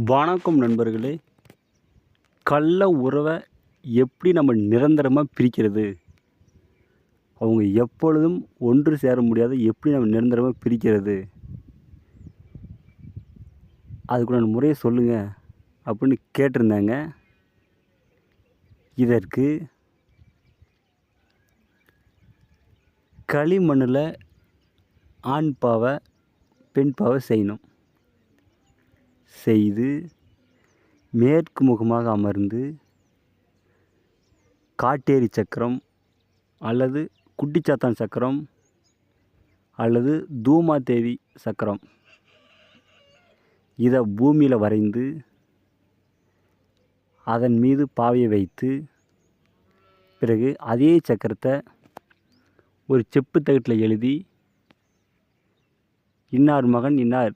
வணக்கம் நண்பர்களே. கள்ள உறவை எப்படி நம்ம நிரந்தரமாக பிரிக்கிறது? அவங்க எப்பொழுதும் ஒன்று சேர முடியாத எப்படி நம்ம நிரந்தரமாக பிரிக்கிறது? அதுக்குள்ள முறையை சொல்லுங்கள் அப்படின்னு கேட்டிருந்தாங்க. இதற்கு களிமண்ணில் ஆண் பாவை பெண் பாவை செய்யணும். செய்து மேற்கு முகமாக அமர்ந்து காட்டேரி சக்கரம் அல்லது குட்டிச்சாத்தான் சக்கரம் அல்லது தூமாதேவி சக்கரம் இதை பூமியில் வரைந்து அதன் மீது பாவையை வைத்து பிறகு அதே சக்கரத்தை ஒரு செப்பு தகட்டில் எழுதி இன்னார் மகன் இன்னார்